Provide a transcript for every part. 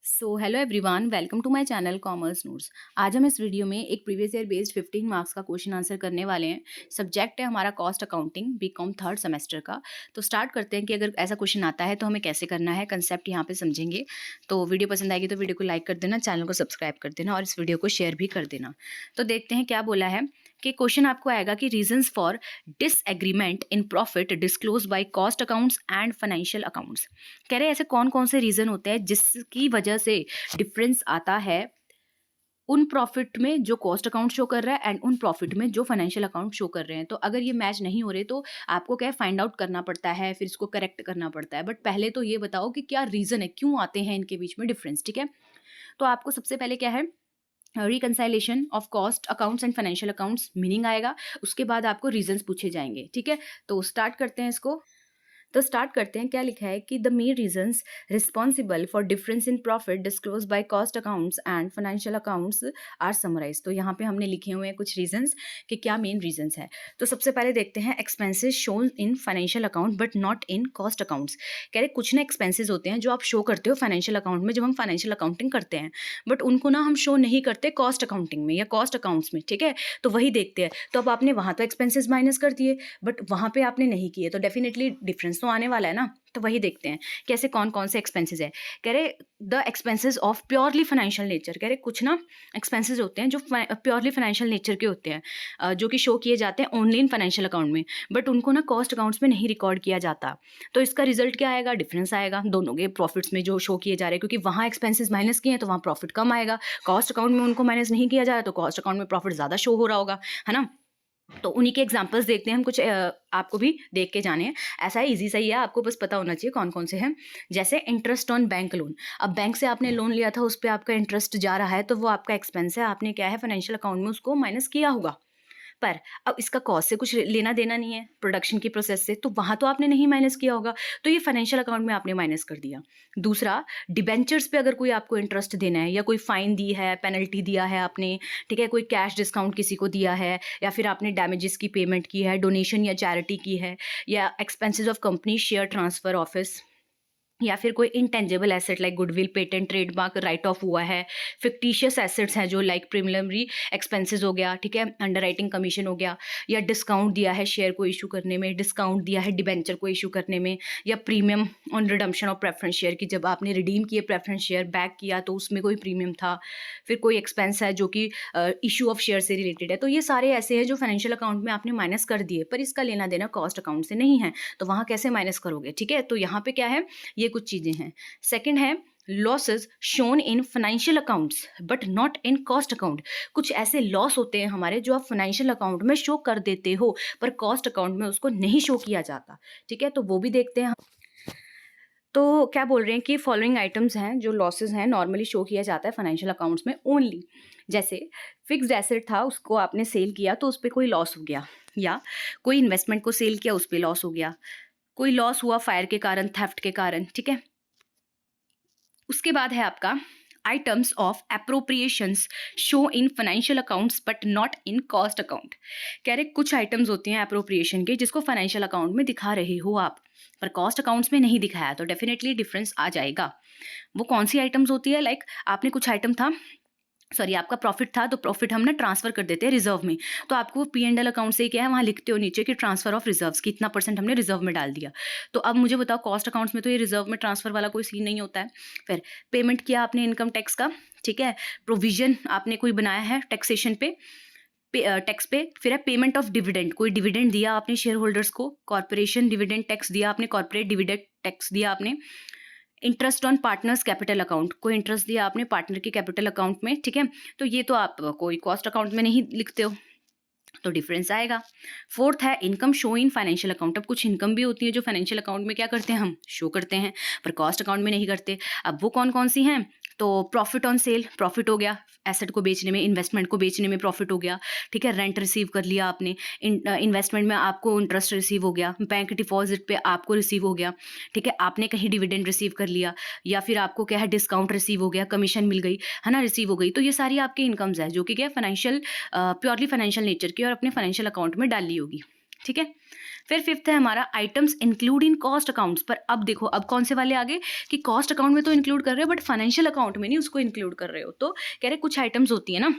So hello everyone, welcome to my channel commerce notes. आज हम इस वीडियो में एक प्रीवियस ईयर बेस्ड 15 मार्क्स का क्वेश्चन आंसर करने वाले हैं। सब्जेक्ट है हमारा cost accounting, BCom third semester का। तो स्टार्ट करते हैं कि अगर ऐसा क्वेश्चन आता है तो हमें कैसे करना है, कंसेप्ट यहाँ पे समझेंगे। तो वीडियो पसंद आएगी तो वीडियो को लाइक कर देना, चैनल को सब्सक्राइब कर देना और इस वीडियो को शेयर भी कर देना। तो देखते हैं क्या बोला है कि क्वेश्चन आपको आएगा कि reasons for disagreement in profit disclose by cost accounts and financial accounts. कह रहे हैं ऐसे कौन कौन से रीजन होते हैं जिसकी वजह से डिफरेंस आता है उन प्रॉफिट में जो कॉस्ट अकाउंट शो कर रहा है एंड उन प्रॉफिट में जो फाइनेंशियल अकाउंट शो कर रहे हैं। तो अगर ये मैच नहीं हो रहे तो आपको क्या है, फाइंड आउट करना पड़ता है, फिर इसको करेक्ट करना पड़ता है। बट पहले तो ये बताओ कि क्या रीजन है, क्यों आते हैं इनके बीच में डिफरेंस। ठीक है, तो आपको सबसे पहले क्या है, reconciliation of cost accounts and financial accounts meaning आएगा। उसके बाद आपको रीजंस पूछे जाएंगे। ठीक है, तो स्टार्ट करते हैं इसको। तो स्टार्ट करते हैं। क्या लिखा है कि the main reasons responsible for difference in profit disclose by cost accounts and financial accounts are summarise. तो यहाँ पे हमने लिखे हुए हैं कुछ रीजंस कि क्या मेन रीजंस है। तो सबसे पहले देखते हैं expenses shown in financial account but not in cost accounts. कह रहे कुछ ना एक्सपेंसेस होते हैं जो आप शो करते हो फाइनेंशियल अकाउंट में जब हम फाइनेंशियल अकाउंटिंग करते हैं, बट उनको ना हम शो नहीं करते कॉस्ट अकाउंटिंग में या कॉस्ट अकाउंट्स में। ठीक है, तो वही देखते हैं। तो अब आपने वहाँ तो एक्सपेंसेस माइनस कर दिए बट वहाँ पे आपने नहीं किए, तो डेफिनेटली डिफरेंस तो आने वाला है ना। तो वही देखते हैं कैसे कौन कौन से एक्सपेंसेस है। कह रहे the expenses of purely financial nature. कह रहे कुछ ना एक्सपेंसेस होते हैं जो प्योरली फाइनेंशियल नेचर के होते हैं, जो कि शो किए जाते हैं ओनली इन फाइनेंशियल अकाउंट में, बट उनको ना कॉस्ट अकाउंट्स में नहीं रिकॉर्ड किया जाता। तो इसका रिजल्ट क्या आएगा, डिफरेंस आएगा दोनों के प्रॉफिट्स में जो शो किए जा रहे हैं, क्योंकि वहाँ एक्सपेंसेस माइनस किए हैं तो वहाँ प्रॉफिट कम आएगा। कॉस्ट अकाउंट में उनको माइनस नहीं किया जा रहा तो कॉस्ट अकाउंट में प्रॉफिट ज़्यादा शो हो रहा होगा, है ना। तो उन्हीं के एग्जांपल्स देखते हैं हम, कुछ आपको भी देख के जाने हैं। ऐसा है, इजी सही है, आपको बस पता होना चाहिए कौन कौन से हैं। जैसे इंटरेस्ट ऑन बैंक लोन। अब बैंक से आपने लोन लिया था, उस पर आपका इंटरेस्ट जा रहा है तो वो आपका एक्सपेंस है, आपने क्या है फाइनेंशियल अकाउंट में उसको माइनस किया होगा। पर अब इसका कॉस्ट से कुछ लेना देना नहीं है, प्रोडक्शन की प्रोसेस से, तो वहाँ तो आपने नहीं माइनस किया होगा, तो ये फाइनेंशियल अकाउंट में आपने माइनस कर दिया। दूसरा, डिबेंचर्स पे अगर कोई आपको इंटरेस्ट देना है या कोई फाइन दी है, पेनल्टी दिया है आपने, ठीक है, कोई कैश डिस्काउंट किसी को दिया है, या फिर आपने डैमेजेस की पेमेंट की है, डोनेशन या चैरिटी की है, या expenses of company share transfer office, या फिर कोई intangible asset like goodwill, patent, trademark right of हुआ है, फिक्टिशियस एसेट्स हैं जो लाइक प्रीलिमिनरी एक्सपेंसेस हो गया, ठीक है, अंडरराइटिंग कमीशन हो गया, या डिस्काउंट दिया है शेयर को इशू करने में, डिस्काउंट दिया है डिबेंचर को इशू करने में, या premium on redemption of preference share की जब आपने रिडीम किए प्रेफरेंस शेयर बैक किया तो उसमें कोई प्रीमियम था, फिर कोई एक्सपेंस है जो कि इशू ऑफ शेयर से रिलेटेड है। तो ये सारे ऐसे हैं जो फाइनेंशियल अकाउंट में आपने माइनस कर दिए, पर इसका लेना देना कॉस्ट अकाउंट से नहीं है, तो वहाँ कैसे माइनस करोगे। ठीक है, तो यहाँ पे क्या है, ये कुछ चीजें हैं। सेकंड है losses shown in financial accounts but not in cost account. कुछ ऐसे लॉस होते हैं हमारे जो आप फाइनेंशियल अकाउंट में शो कर देते हो पर कॉस्ट अकाउंट में उसको नहीं शो किया जाता। ठीक है, तो वो भी देखते हैं। तो क्या बोल रहे हैं कि फॉलोइंग आइटम्स हैं जो लॉसेस हैं नॉर्मली शो किया जाता है फाइनेंशियल अकाउंट्स में ओनली। जैसे फिक्स्ड एसेट था, उसको आपने सेल किया तो उस पर कोई लॉस हो गया, या कोई इन्वेस्टमेंट को सेल किया उस पर लॉस हो गया, कोई लॉस हुआ फायर के कारण, थेफ्ट के कारण। ठीक है, उसके बाद है आपका items of appropriations show in financial accounts but not in cost account. कह रहे कुछ आइटम्स होती हैं अप्रोप्रिएशन के जिसको फाइनेंशियल अकाउंट में दिखा रहे हो आप, पर कॉस्ट अकाउंट्स में नहीं दिखाया, तो डेफिनेटली डिफरेंस आ जाएगा। वो कौन सी आइटम्स होती है, लाइक आपने कुछ आइटम था, सॉरी आपका प्रॉफिट था, तो प्रॉफिट हम ना ट्रांसफर कर देते हैं रिजर्व में, तो आपको P&L अकाउंट से क्या है वहाँ लिखते हो नीचे कि ट्रांसफर ऑफ रिजर्व्स की इतना परसेंट हमने रिजर्व में डाल दिया। तो अब मुझे बताओ कॉस्ट अकाउंट्स में तो ये रिजर्व में ट्रांसफर वाला कोई सीन नहीं होता है। फिर पेमेंट किया आपने इनकम टैक्स का, ठीक है, प्रोविजन आपने कोई बनाया है टैक्सेशन पे, टैक्स पे। फिर है पेमेंट ऑफ डिविडेंड, कोई डिविडेंड दिया आपने शेयर होल्डर्स को, कॉर्पोरेशन डिविडेंड टैक्स दिया आपने, कॉर्पोरेट डिविडेंड टैक्स दिया आपने। Interest on partners capital account, कोई इंटरेस्ट दिया आपने पार्टनर के कैपिटल अकाउंट में। ठीक है, तो ये तो आप कोई कॉस्ट अकाउंट में नहीं लिखते हो, तो डिफरेंस आएगा। फोर्थ है income show in financial account. अब कुछ इनकम भी होती है जो फाइनेंशियल अकाउंट में क्या करते हैं, हम शो करते हैं, पर कॉस्ट अकाउंट में नहीं करते। अब वो कौन कौन सी हैं, तो प्रॉफिट ऑन सेल, प्रॉफिट हो गया एसेट को बेचने में, इन्वेस्टमेंट को बेचने में प्रॉफिट हो गया। ठीक है, रेंट रिसीव कर लिया आपने, इन्वेस्टमेंट में आपको इंटरेस्ट रिसीव हो गया, बैंक डिपॉजिट पे आपको रिसीव हो गया। ठीक है, आपने कहीं डिविडेंड रिसीव कर लिया, या फिर आपको क्या है डिस्काउंट रिसीव हो गया, कमीशन मिल गई, है ना, रिसीव हो गई। तो ये सारी आपकी इनकम्स है जो कि क्या फाइनेंशियल, प्योरली फाइनेंशियल नेचर की और अपने फाइनेंशियल अकाउंट में डाल ली होगी। ठीक है, फिर फिफ्थ है हमारा items include in cost accounts. पर अब देखो, अब कौन से वाले आगे कि कॉस्ट अकाउंट में तो इंक्लूड कर रहे हो बट फाइनेंशियल अकाउंट में नहीं उसको इंक्लूड कर रहे हो। तो कह रहे कुछ आइटम्स होती है ना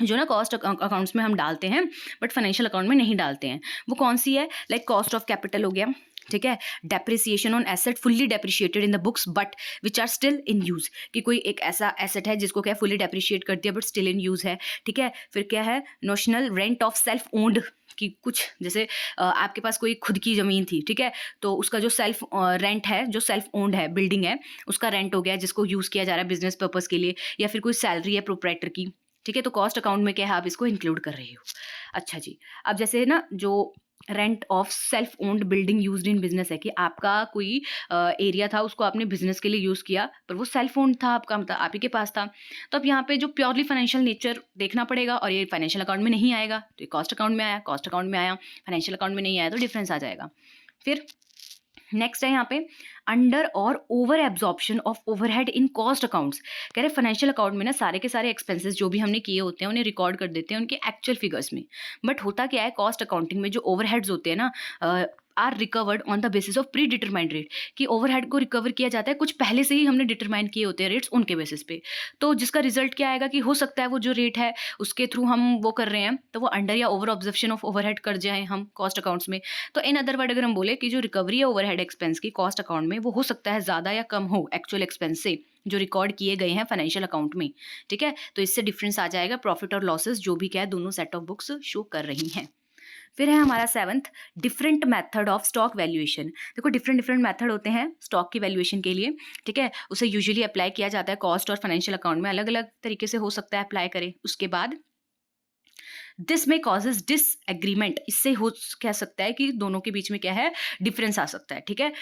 जो ना कॉस्ट अकाउंट्स में हम डालते हैं बट फाइनेंशियल अकाउंट में नहीं डालते हैं। वो कौन सी है? लाइक कॉस्ट ऑफ कैपिटल हो गया, ठीक है, depreciation on asset fully depreciated in the books but which are still in use, कि कोई एक ऐसा एसेट है जिसको क्या फुल्ली डेप्रिशिएट कर दिया बट स्टिल इन यूज है, ठीक है। फिर क्या है? Notional rent of self owned, कि कुछ जैसे आपके पास कोई खुद की ज़मीन थी, ठीक है, तो उसका जो सेल्फ रेंट है, जो सेल्फ ओन्ड है बिल्डिंग है, उसका रेंट हो गया जिसको यूज़ किया जा रहा है बिजनेस पर्पज़ के लिए, या फिर कोई सैलरी है प्रोप्राइटर की, ठीक है। तो कॉस्ट अकाउंट में क्या है, आप इसको इंक्लूड कर रहे हो। अच्छा जी, अब जैसे ना जो rent of self owned building used in business है कि आपका कोई एरिया था उसको आपने बिजनेस के लिए यूज़ किया पर वो सेल्फ ओन्ड था आपका, मतलब आप ही के पास था। तो अब यहाँ पे जो प्योरली फाइनेंशियल नेचर देखना पड़ेगा और ये फाइनेंशियल अकाउंट में नहीं आएगा तो ये कॉस्ट अकाउंट में आया, कॉस्ट अकाउंट में आया, फाइनेंशियल अकाउंट में नहीं आया तो डिफरेंस आ जाएगा। फिर नेक्स्ट है यहाँ पे अंडर और over absorption of overhead in cost accounts. कह रहे फाइनेंशियल अकाउंट में ना सारे के सारे एक्सपेंसेस जो भी हमने किए होते हैं उन्हें रिकॉर्ड कर देते हैं उनके एक्चुअल फिगर्स में, बट होता क्या है कॉस्ट अकाउंटिंग में जो ओवरहेड्स होते हैं ना are recovered on the basis of pre determined rate, कि ओवरहेड को रिकवर किया जाता है कुछ पहले से ही हमने डिटरमाइन किए होते हैं रेट्स उनके बेसिस पे। तो जिसका रिजल्ट क्या आएगा कि हो सकता है वो जो रेट है उसके थ्रू हम वो कर रहे हैं तो वो अंडर या ओवर ऑब्जर्वेशन ऑफ ओवरहेड कर जाए हम कॉस्ट अकाउंट्स में। तो इन अदर वर्ड अगर हम बोले कि जो रिकवरी है ओवरहेड एक्सपेंस की कॉस्ट अकाउंट में वो हो सकता है ज़्यादा या कम हो एक्चुअल एक्सपेंस से जो रिकॉर्ड किए गए हैं फाइनेंशियल अकाउंट में, ठीक है। तो इससे डिफरेंस आ जाएगा प्रॉफिट और लॉसेस जो भी क्या है दोनों सेट ऑफ बुक्स शो कर रही हैं। फिर है हमारा seventh different method of stock valuation. देखो डिफरेंट डिफरेंट मेथड होते हैं स्टॉक की वैल्यूएशन के लिए, ठीक है। उसे यूजुअली अप्लाई किया जाता है कॉस्ट और फाइनेंशियल अकाउंट में, अलग अलग तरीके से हो सकता है अप्लाई करें। उसके बाद दिस में कॉजेज डिसएग्रीमेंट, इससे हो कह सकता है कि दोनों के बीच में क्या है डिफरेंस आ सकता है, ठीक है।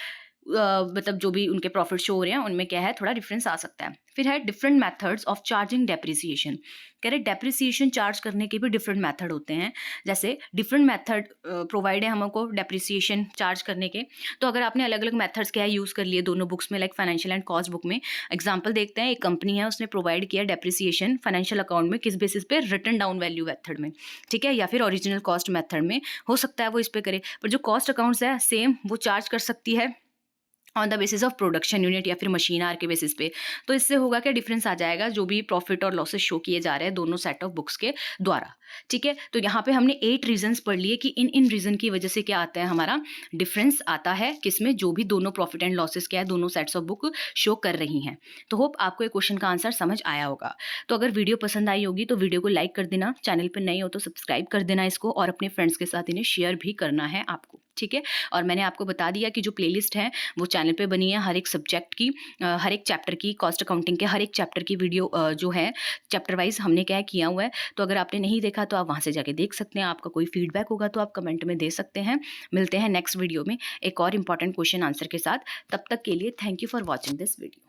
मतलब जो भी उनके प्रॉफिट शो हो रहे हैं उनमें क्या है थोड़ा डिफरेंस आ सकता है। फिर है different methods of charging depreciation. कह रहे डेप्रिसिएशन चार्ज करने के भी डिफरेंट मेथड होते हैं, जैसे डिफरेंट मेथड प्रोवाइड है हमको डेप्रिसिएशन चार्ज करने के। तो अगर आपने अलग अलग मेथड्स क्या है यूज़ कर लिए दोनों बुक्स में like financial and cost book में, एग्जाम्पल देखते हैं। एक कंपनी है उसने प्रोवाइड किया डेप्रिसिएशन फाइनेंशियल अकाउंट में किस बेसिस पे, रिटन डाउन वैल्यू मेथड में, ठीक है, या फिर ओरिजिनल कॉस्ट मेथड में, हो सकता है वो इस पे करे। पर जो कॉस्ट अकाउंट्स है सेम वो चार्ज कर सकती है on the basis of production unit या फिर मशीन आर के बेसिस पे। तो इससे होगा क्या डिफरेंस आ जाएगा जो भी प्रॉफिट और लॉसेस शो किए जा रहे हैं दोनों सेट ऑफ बुक्स के द्वारा, ठीक है। तो यहाँ पे हमने 8 रीजंस पढ़ लिए कि इन इन रीजन की वजह से क्या आता है हमारा डिफरेंस आता है किसमें, जो भी दोनों प्रॉफिट एंड लॉसेस क्या है दोनों सेट्स ऑफ बुक शो कर रही हैं। तो होप आपको ये क्वेश्चन का आंसर समझ आया होगा। तो अगर वीडियो पसंद आई होगी तो वीडियो को लाइक कर देना, चैनल पर नए हो तो सब्सक्राइब कर देना इसको, और अपने फ्रेंड्स के साथ इन्हें शेयर भी करना है आपको, ठीक है। और मैंने आपको बता दिया कि जो प्लेलिस्ट है वो चैनल पे बनी है हर एक सब्जेक्ट की, हर एक चैप्टर की, कॉस्ट अकाउंटिंग के हर एक चैप्टर की वीडियो जो है चैप्टर वाइज हमने क्या किया हुआ है। तो अगर आपने नहीं देखा तो आप वहाँ से जाके देख सकते हैं। आपका कोई फीडबैक होगा तो आप कमेंट में दे सकते हैं। मिलते हैं नेक्स्ट वीडियो में एक और इम्पॉर्टेंट क्वेश्चन आंसर के साथ। तब तक के लिए thank you for watching this video.